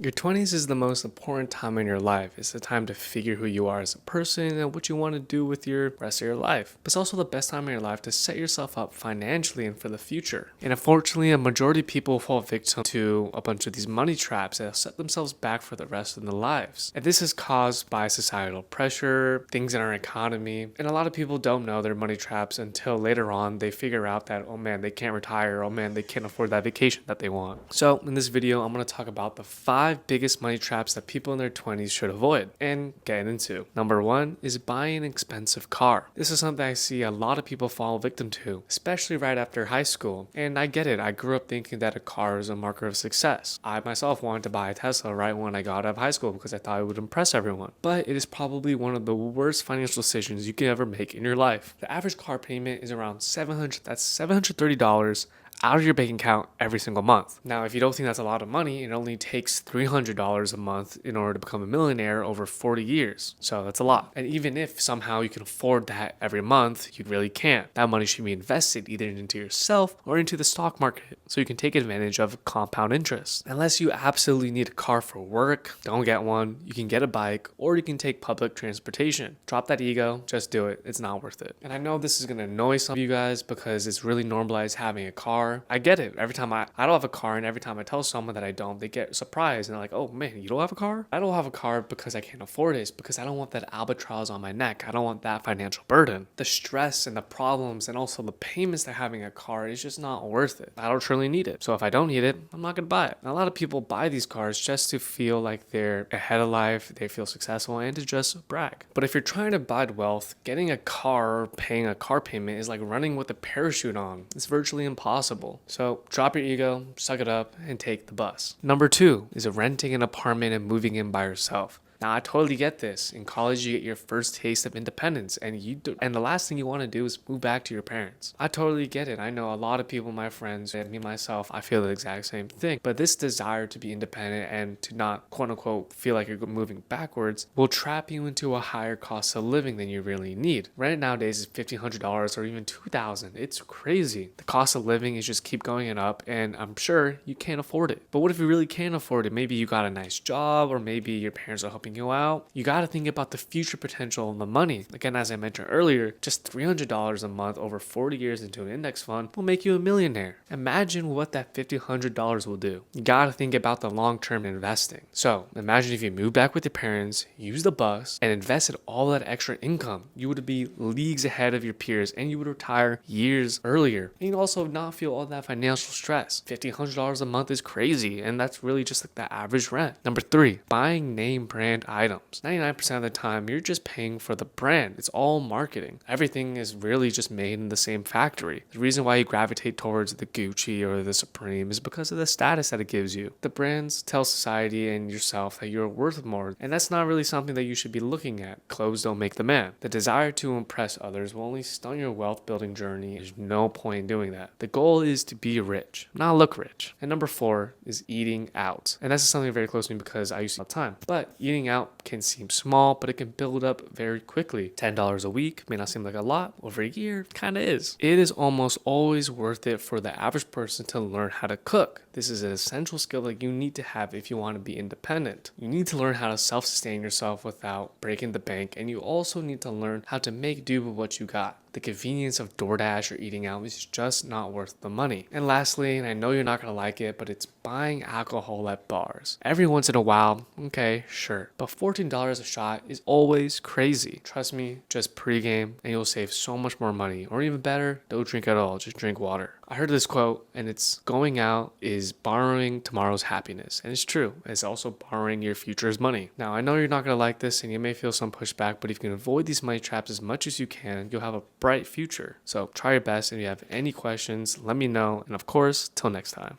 Your 20s is the most important time in your life. It's the time to figure who you are as a person and what you want to do with your rest of your life. But it's also the best time in your life to set yourself up financially and for the future. And unfortunately, a majority of people fall victim to a bunch of these money traps that set themselves back for the rest of their lives. And this is caused by societal pressure, things in our economy, and a lot of people don't know their money traps until later on they figure out that, oh man, they can't retire, oh man, they can't afford that vacation that they want. So in this video, I'm going to talk about the 5 biggest money traps that people in their 20s should avoid and get into. Number 1 is buying an expensive car. This is something I see a lot of people fall victim to, especially right after high school. And I get it. I grew up thinking that a car is a marker of success. I myself wanted to buy a Tesla right when I got out of high school because I thought it would impress everyone. But it is probably one of the worst financial decisions you can ever make in your life. The average car payment is around $730 out of your bank account every single month. Now, if you don't think that's a lot of money, it only takes $300 a month in order to become a millionaire over 40 years. So that's a lot. And even if somehow you can afford that every month, you really can't. That money should be invested either into yourself or into the stock market so you can take advantage of compound interest. Unless you absolutely need a car for work, don't get one. You can get a bike or you can take public transportation. Drop that ego, just do it. It's not worth it. And I know this is going to annoy some of you guys because it's really normalized having a car. I get it. Every time I don't have a car, and every time I tell someone that I don't, they get surprised and they're like, oh man, you don't have a car? I don't have a car because I can't afford it. It's because I don't want that albatross on my neck. I don't want that financial burden. The stress and the problems and also the payments that having a car is just not worth it. I don't truly need it. So if I don't need it, I'm not going to buy it. And a lot of people buy these cars just to feel like they're ahead of life, they feel successful, and to just brag. But if you're trying to buy wealth, getting a car or paying a car payment is like running with a parachute on. It's virtually impossible. So drop your ego, suck it up, and take the bus. Number 2 is renting an apartment and moving in by yourself. Now, I totally get this. In college, you get your first taste of independence, and the last thing you want to do is move back to your parents. I totally get it. I know a lot of people, my friends, and me myself, I feel the exact same thing. But this desire to be independent and to not, quote unquote, feel like you're moving backwards will trap you into a higher cost of living than you really need. Rent nowadays is $1,500 or even $2,000. It's crazy. The cost of living is just keep going up, and I'm sure you can't afford it. But what if you really can't afford it? Maybe you got a nice job, or maybe your parents are helping you out. You got to think about the future potential of the money. Again, as I mentioned earlier, just $300 a month over 40 years into an index fund will make you a millionaire. Imagine what that $1,500 will do. You got to think about the long-term investing. So imagine if you moved back with your parents, used the bus, and invested all that extra income. You would be leagues ahead of your peers and you would retire years earlier. And you'd also not feel all that financial stress. $1,500 a month is crazy, and that's really just like the average rent. Number 3, buying name brand items. 99% of the time, you're just paying for the brand. It's all marketing. Everything is really just made in the same factory. The reason why you gravitate towards the Gucci or the Supreme is because of the status that it gives you. The brands tell society and yourself that you're worth more, and that's not really something that you should be looking at. Clothes don't make the man. The desire to impress others will only stunt your wealth building journey. There's no point in doing that. The goal is to be rich, not look rich. And number 4 is eating out. And that's something very close to me because I used to all the time. But eating out can seem small, but it can build up very quickly. $10 a week may not seem like a lot. Over a year, kind of is. It is almost always worth it for the average person to learn how to cook. This is an essential skill that you need to have if you want to be independent. You need to learn how to self-sustain yourself without breaking the bank, and you also need to learn how to make do with what you got. The convenience of DoorDash or eating out is just not worth the money. And lastly, and I know you're not going to like it, but it's buying alcohol at bars. Every once in a while, okay, sure. But $14 a shot is always crazy. Trust me, just pregame and you'll save so much more money. Or even better, don't drink at all, just drink water. I heard this quote, and it's going out is borrowing tomorrow's happiness. And it's true. It's also borrowing your future's money. Now, I know you're not going to like this and you may feel some pushback, but if you can avoid these money traps as much as you can, you'll have a bright future. So try your best. If you have any questions, let me know. And of course, till next time.